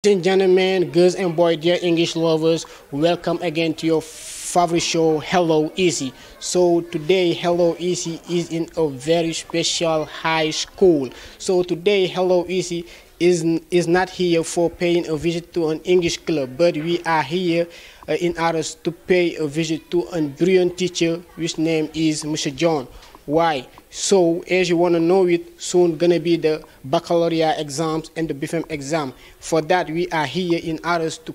Ladies and gentlemen, girls and boys, dear English lovers, welcome again to your favorite show, Hello Easy. So today, Hello Easy is in a very special high school. So today, Hello Easy is not here for paying a visit to an English club, but we are here in order to pay a visit to a brilliant teacher, which name is Mr. John. Why? So, as you want to know it, soon gonna be the baccalaureate exams and the Bfem exam. For that, we are here in order to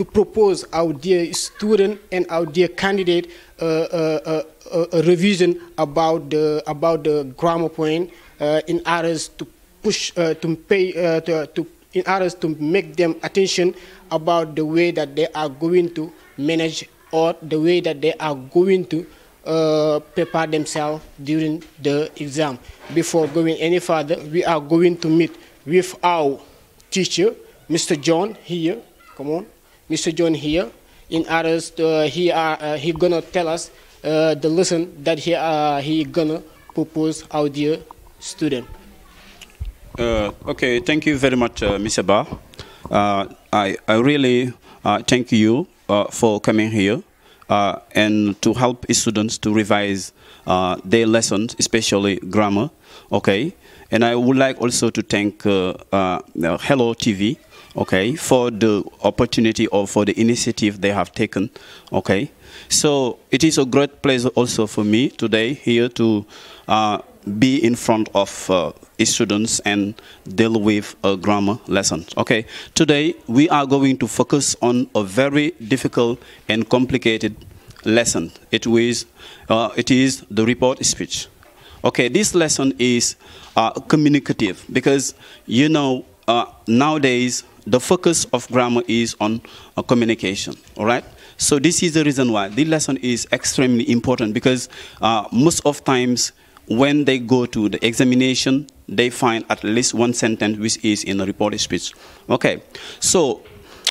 propose our dear student and our dear candidate a revision about the grammar point in order to push in order to make them attention about the way that they are going to manage or the way that they are going to prepare themselves during the exam. Before going any further, we are going to meet with our teacher, Mr. John here. Come on, Mr. John here. In others, he gonna tell us the lesson that he gonna propose our dear student. Okay, thank you very much, Mr. Ba. I really thank you for coming here. And to help students to revise their lessons, especially grammar, okay? And I would like also to thank Hello TV, okay, for the opportunity or for the initiative they have taken, okay? So it is a great pleasure also for me today here to be in front of students and deal with a grammar lesson. Okay, today we are going to focus on a very difficult and complicated lesson. It is the report speech. Okay, this lesson is communicative because you know nowadays the focus of grammar is on communication. All right. So this is the reason why this lesson is extremely important because most of times when they go to the examination, they find at least one sentence which is in a reported speech. Okay, so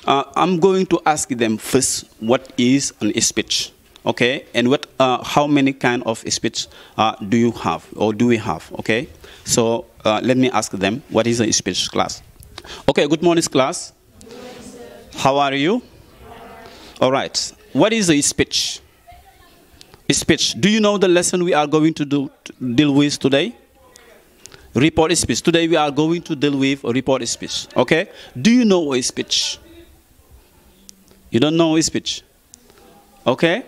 I'm going to ask them first what is a speech, okay, and what, how many kind of speech do you have or do we have, okay? So let me ask them what is a speech, class. Okay, good morning, class. How are you? All right, what is a speech? Speech. Do you know the lesson we are going to deal with today? Report speech. Today we are going to deal with a report speech. Okay? Do you know a speech? You don't know a speech? Okay?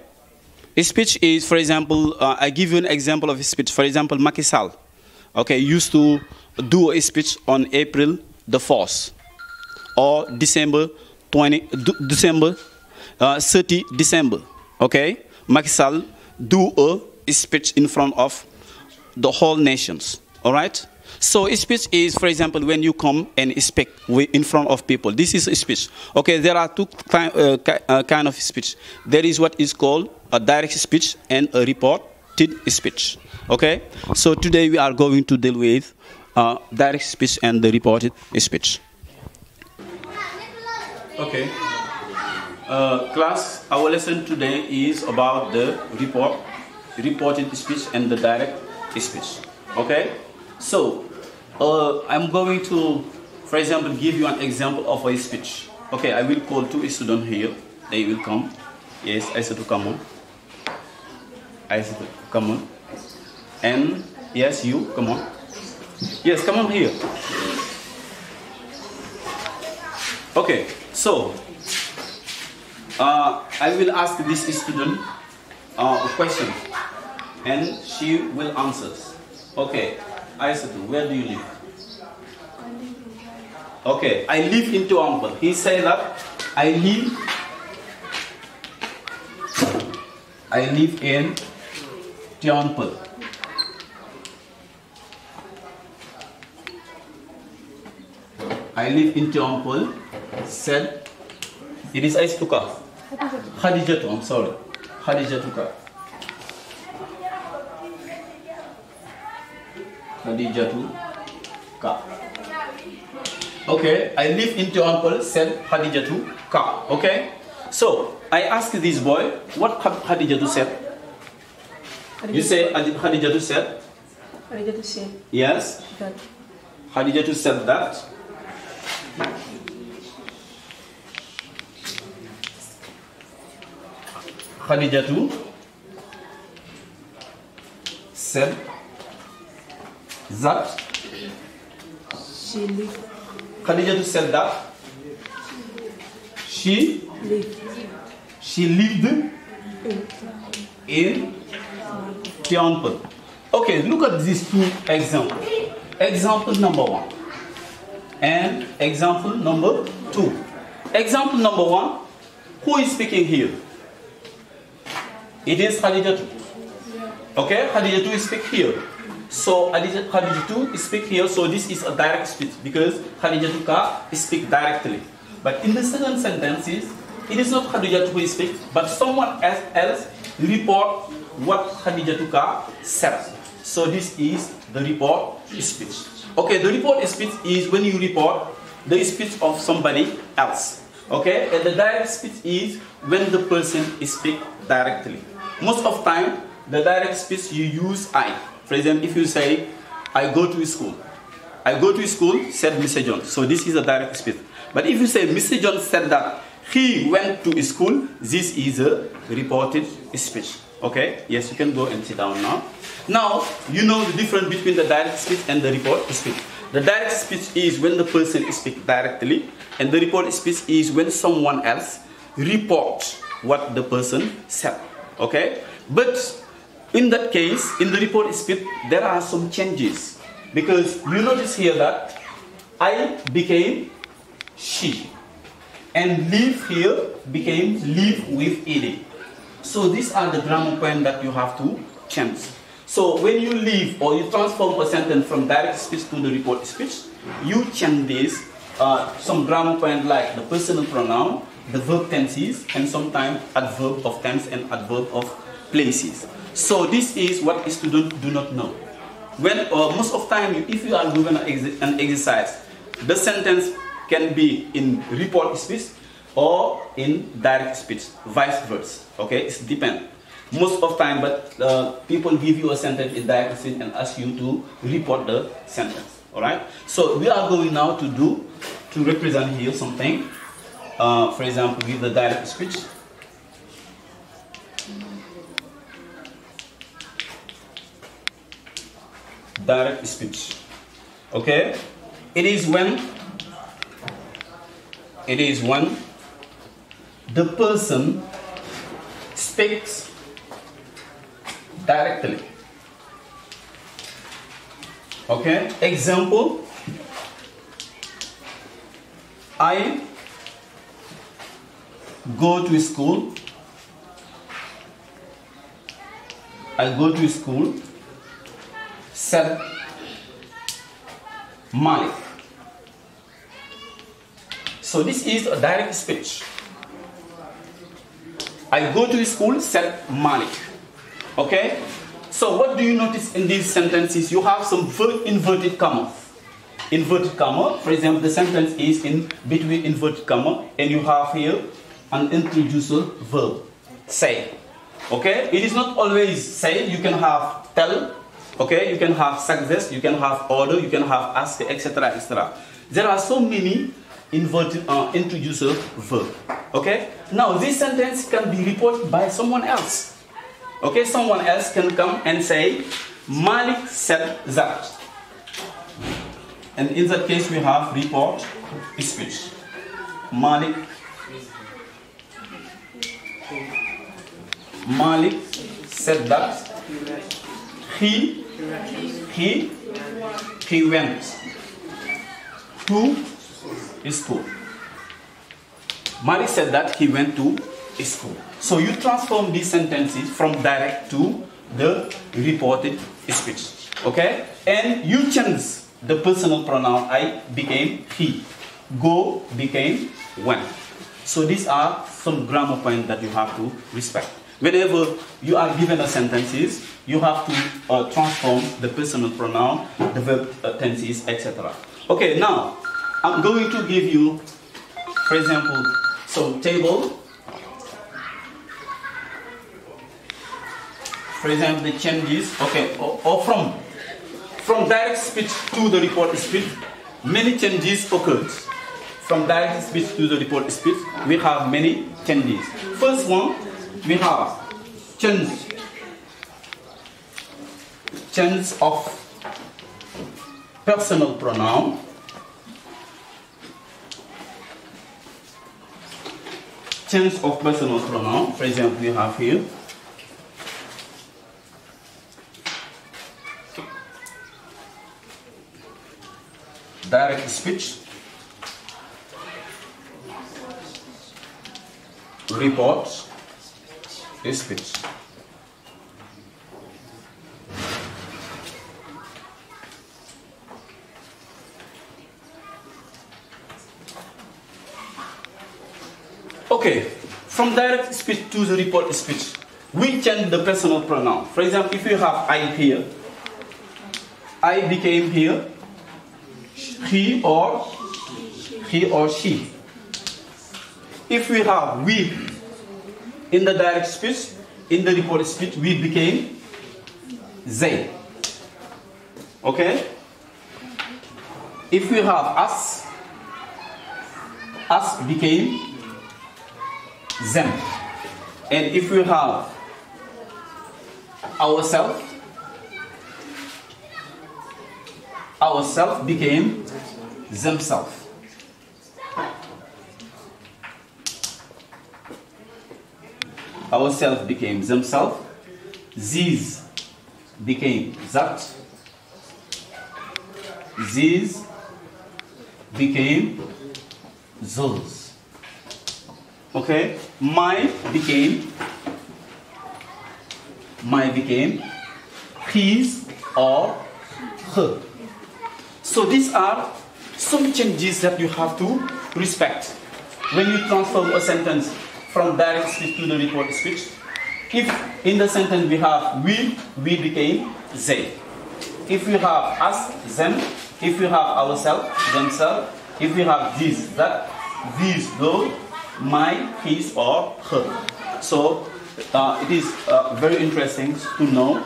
A speech is, for example, I give you an example of a speech. For example, Macky Sall, okay, used to do a speech on April the 4th or December 30 December. Okay? Macky Sall do a speech in front of the whole nations. All right? So a speech is, for example, when you come and speak in front of people. This is a speech. Okay, there are two kind of speech. There is what is called a direct speech and a reported speech. Okay? So today we are going to deal with direct speech and the reported speech. Okay. Class, our lesson today is about the reported speech and the direct speech. Okay? So, I'm going to, for example, give you an example of a speech. Okay, I will call two students here. They will come. Yes, I said to come on. I said to come on. And, yes, you, come on. Yes, come on here. Okay, so, I will ask this student a question and she will answer. Okay, I said, where do you live? Okay, I live in Toample. He said that I live in Toample. I live in Toample. Said it is Aistuka. Khadijatu, I'm sorry. Khadijatuka. Khadijatuka. Okay, I live in Toample, said Khadijatuka. Okay, so I ask this boy, what Khadijatu said? You say Khadijatu said? Khadijatu said. Yes. That. Khadijatu said that. Khadijatu said that Khadijatu said that she lived in Temple. Okay, look at these two examples. Example number 1 and example number 2. Example number 1, who is speaking here? It is Khadijatu. Okay, Khadijatu is speak here. So Khadijatu is speak here. So this is a direct speech because Khadijatu ka speak directly. But in the second sentences, it is not Khadijatu who speaks, but someone else report what Khadijatu ka said. So this is the report speech. Okay, the report speech is when you report the speech of somebody else. Okay, and the direct speech is when the person speaks directly. Most of time, the direct speech you use I. For example, if you say, I go to school. I go to school, said Mr. John. So this is a direct speech. But if you say Mr. John said that he went to school, this is a reported speech. Okay? Yes, you can go and sit down now. Now, you know the difference between the direct speech and the report speech. The direct speech is when the person speaks directly, and the report speech is when someone else reports what the person said. Okay? But in that case, in the report speech, there are some changes. Because you notice here that I became she. And live here became live with ed. So these are the grammar points that you have to change. So when you leave or you transform a sentence from direct speech to the report speech, you change this, some grammar point like the personal pronoun, the verb tenses, and sometimes adverb of tense and adverb of places. So this is what students do not know. When most of time, if you are given an exercise, the sentence can be in report speech or in direct speech, vice versa. Okay, it depends. Most of time, but people give you a sentence in direct speech and ask you to report the sentence. All right. So we are going now to represent here something. For example, with the direct speech. Direct speech. Okay. It is when the person speaks directly. Okay. Example. I go to school. I go to school. Said Malik. So this is a direct speech. I go to school, said Malik. Okay? So what do you notice in these sentences? You have some inverted commas. Inverted comma, for example, the sentence is in between inverted comma, and you have here an introducer verb, say. Okay? It is not always say, you can have tell. Okay, you can have suggest, you can have order, you can have ask, etc., etc. There are so many inverted introducer verb. Okay, now this sentence can be reported by someone else. Okay, someone else can come and say, Malik said that. And in that case, we have report speech. Malik said that he went to school. Malik said that he went to school. So you transform these sentences from direct to the reported speech. Okay? And you change the personal pronoun I became he. Go became went. So these are some grammar points that you have to respect. Whenever you are given a sentences, you have to transform the personal pronoun, the verb tenses, etc. Okay, now I'm going to give you, for example, some table. For example, the changes, okay, or from direct speech to the report speech, many changes occurred. From direct speech to the report speech, we have many changes. First one, we have change of personal pronoun. Change of personal pronoun. For example, we have here direct speech, report, speech. Okay, from direct speech to the report speech, we change the personal pronoun. For example, if you have I here, I became here he or she. If we have we in the direct speech, in the report speech, we became they. Okay? If we have us became them. And if we have ourselves became themselves. Ourselves became themselves. These became that. These became those. Okay? My became his or her. So these are some changes that you have to respect when you transform a sentence from direct speech to the report speech. If in the sentence we have we became they. If we have us, them. If we have ourselves, themselves. If we have this, that, these, those, my, his, or her. So it is very interesting to know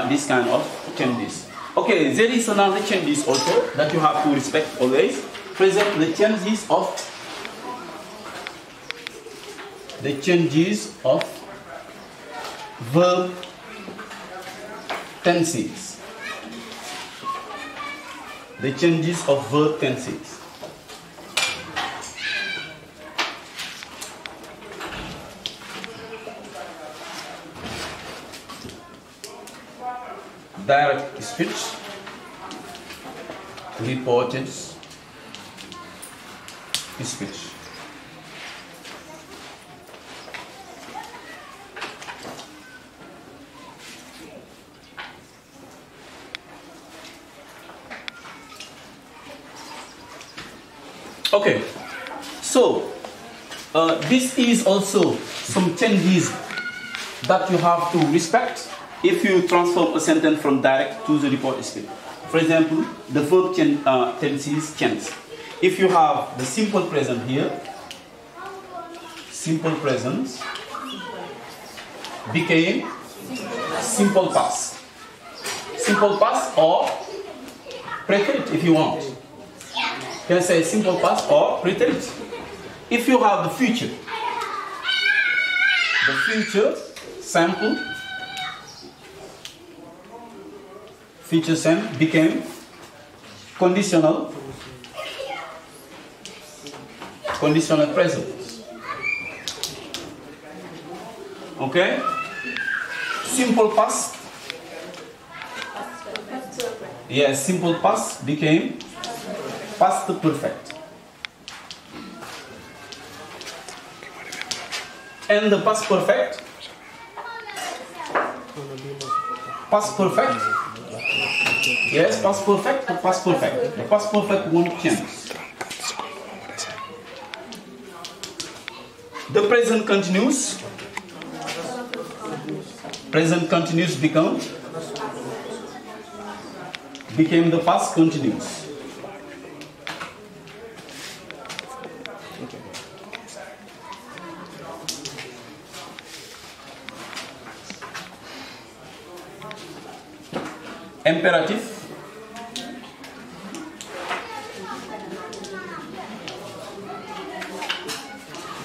this kind of changes. Okay, there is another changes also that you have to respect always. For example, the changes of verb tenses. The changes of verb tenses. Direct speech, reported speech. Okay, so this is also some changes that you have to respect if you transform a sentence from direct to the report speech. For example, the verb tenses change. If you have the simple present here, simple present became simple past. Simple past or preterite if you want. You can say simple past or preterite. If you have the future simple, future simple became conditional present. Okay? Simple past. Yes, simple past became past perfect. And the past perfect yes, past perfect. The past perfect won't change. The present continuous became the past continuous.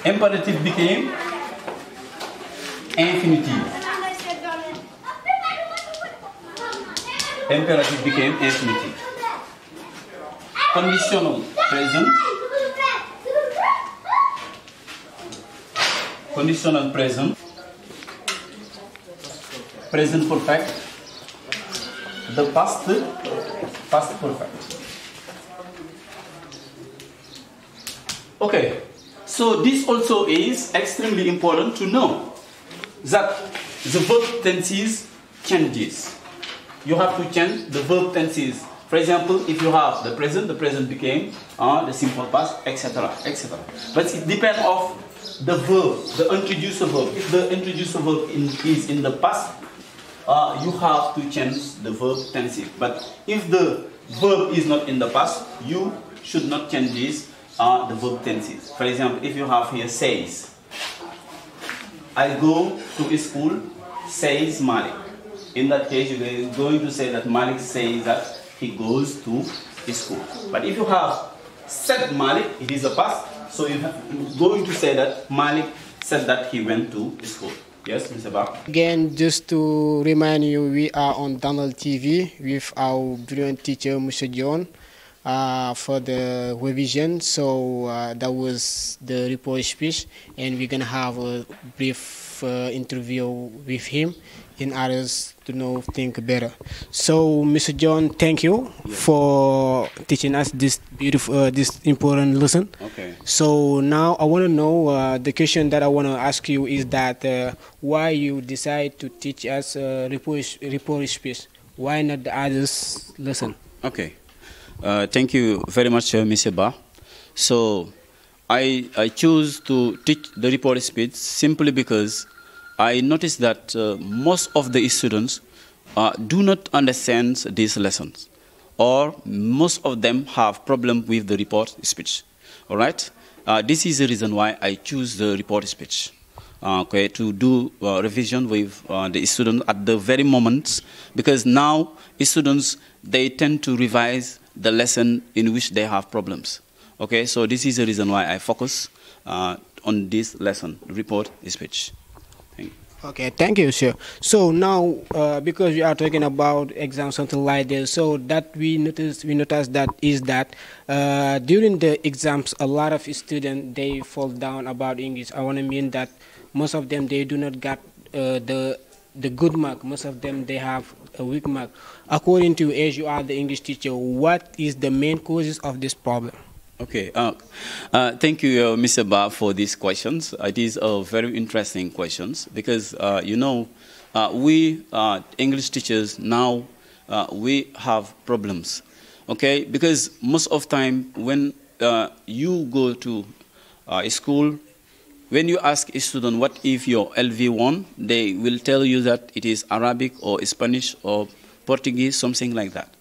Imperative became infinitive. Imperative became infinitive. Conditional present. Conditional present. Present perfect. The past perfect. Okay, so this also is extremely important to know that the verb tenses changes. You have to change the verb tenses. For example, if you have the present became the simple past, etc., etc. But it depends on the verb, the introducer verb. If the introducer verb is in the past, you have to change the verb tenses. But if the verb is not in the past, you should not change this, the verb tenses. For example, if you have here says, I go to school, says Malik. In that case, you are going to say that Malik says that he goes to school. But if you have said Malik, it is a past, so you're going to say that Malik said that he went to school. Yes, Mr. Ba? Again, just to remind you, we are on Donald TV with our brilliant teacher, Mr. John, for the revision. So that was the report speech, and we're gonna have a brief interview with him in order to know think better. So, Mr. John, thank you for teaching us this beautiful, this important lesson. Okay. So now I want to know the question that I want to ask you is that why you decide to teach us report speech? Why not the others lesson? Okay. Thank you very much, Mr. Ba. So I choose to teach the report speech simply because I noticed that most of the students do not understand these lessons, or most of them have problem with the report speech. All right. This is the reason why I choose the report speech. Okay, to do revision with the students at the very moment, because now students, they tend to revise the lesson in which they have problems. Okay, so this is the reason why I focus on this lesson, report speech. Okay, thank you, sir. So now, because we are talking about exams, something like this, so that we notice that is that during the exams, a lot of students, they fall down about English. I want to mean that most of them, they do not get the good mark. Most of them, they have a weak mark. According to you, as you are the English teacher, what is the main causes of this problem? Okay, thank you, Mr. Ba, for these questions. It is a very interesting questions because, you know, we English teachers now, we have problems, okay? Because most of time when you go to a school, when you ask a student what if your LV1, they will tell you that it is Arabic or Spanish or Portuguese, something like that.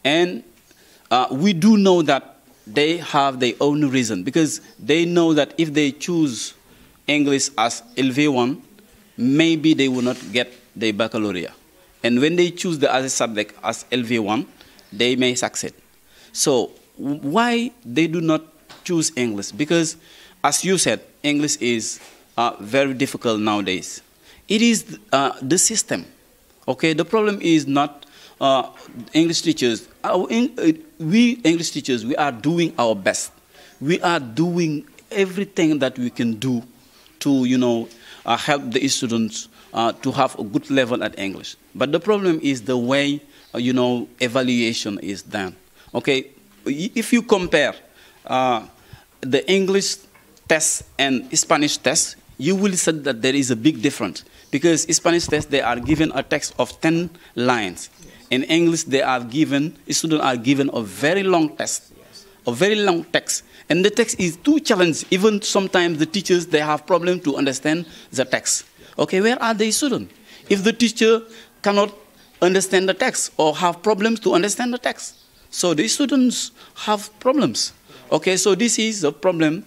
And we do know that they have their own reason, because they know that if they choose English as LV1, maybe they will not get the baccalaureate. And when they choose the other subject as LV1, they may succeed. So why they do not choose English? Because, as you said, English is very difficult nowadays. It is the system. Okay, the problem is not English teachers. We English teachers, we are doing our best. We are doing everything that we can do to, you know, help the students to have a good level at English. But the problem is the way, you know, evaluation is done. Okay, if you compare the English test and Spanish test, you will see that there is a big difference. Because Spanish test, they are given a text of 10 lines. In English, they are given, students are given a very long test, a very long text. And the text is too challenging. Even sometimes the teachers, they have problem to understand the text. Okay, where are the students? If the teacher cannot understand the text or have problems to understand the text, so the students have problems. Okay, so this is a problem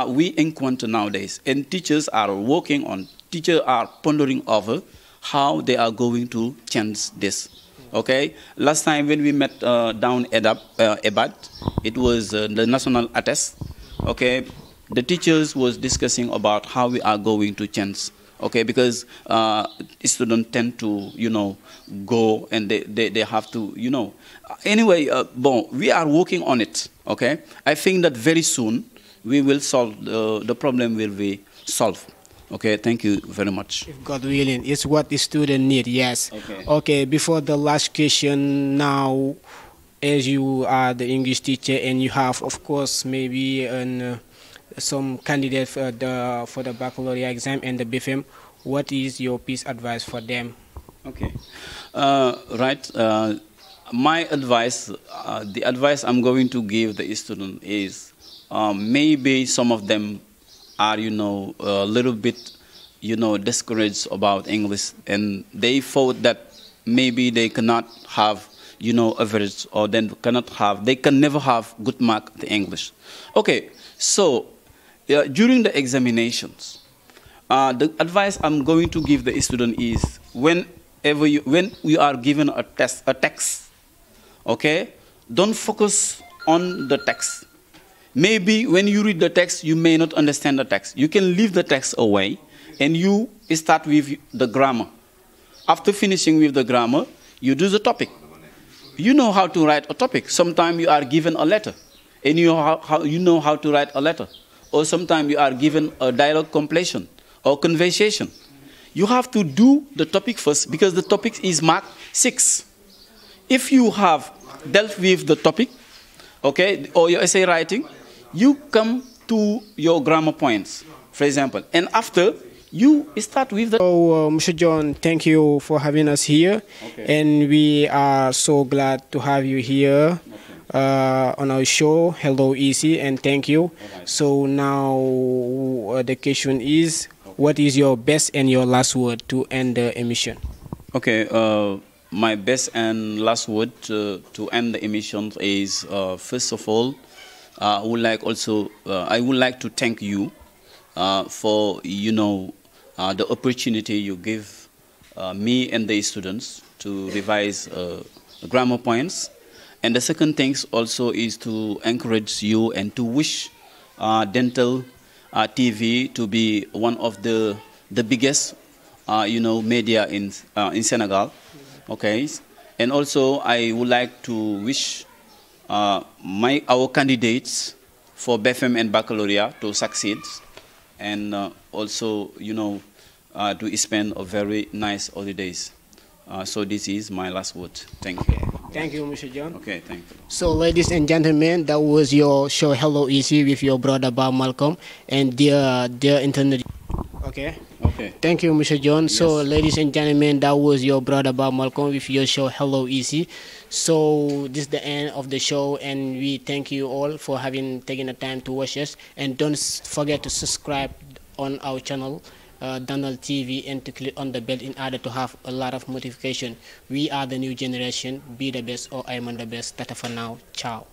we encounter nowadays. And teachers are working on, teachers are pondering over how they are going to change this. Okay, last time when we met down EBAD, it was the national attest. Okay, the teachers was discussing about how we are going to change Okay, because students tend to, go and they have to, Anyway, bon, we are working on it, okay? I think that very soon we will solve, the problem will be solved. Okay, thank you very much. If God willing, it's what the student need, yes. Okay. Okay, before the last question now, as you are the English teacher and you have, of course, maybe some candidate for the baccalaureate exam and the Bfem, what is your piece advice for them? Okay, right. My advice, the advice I'm going to give the student is maybe some of them are, a little bit, discouraged about English, and they thought that maybe they cannot have, average, or they can never have good mark in English. Okay, so during the examinations, the advice I'm going to give the student is when you are given a text, okay, don't focus on the text. Maybe when you read the text, you may not understand the text. You can leave the text away and you start with the grammar. After finishing with the grammar, you do the topic. You know how to write a topic. Sometimes you are given a letter and you know how to write a letter. Or sometimes you are given a dialogue completion or conversation. You have to do the topic first because the topic is marked 6. If you have dealt with the topic, okay, or your essay writing, you come to your grammar points, for example, and after you start with the... So, Mr. John, thank you for having us here, okay. And we are so glad to have you here on our show, Hello Easy, and thank you. Right. So now the question is, what is your best and your last word to end the emission? Okay, my best and last word to end the emission is, first of all, I would like to thank you for, the opportunity you give me and the students to revise grammar points. And the second thing also is to encourage you and to wish dental TV to be one of the biggest, media in Senegal. Okay, and also I would like to wish our candidates for Bfem and Baccalaureate to succeed, and also, to spend a very nice holidays. So this is my last word. Thank you. Thank you, Mr. John. Okay, thank you. So, ladies and gentlemen, that was your show Hello Easy with your brother Bob Malcolm and dear internet. Okay. Okay. Thank you, Mr. John. Yes. So, ladies and gentlemen, that was your brother Bob Malcolm with your show Hello Easy. So, this is the end of the show, and we thank you all for having taken the time to watch us. And don't forget to subscribe on our channel, Donald TV, and to click on the bell in order to have a lot of notification. We are the new generation. Be the best, or I'm on the best. Tata for now. Ciao.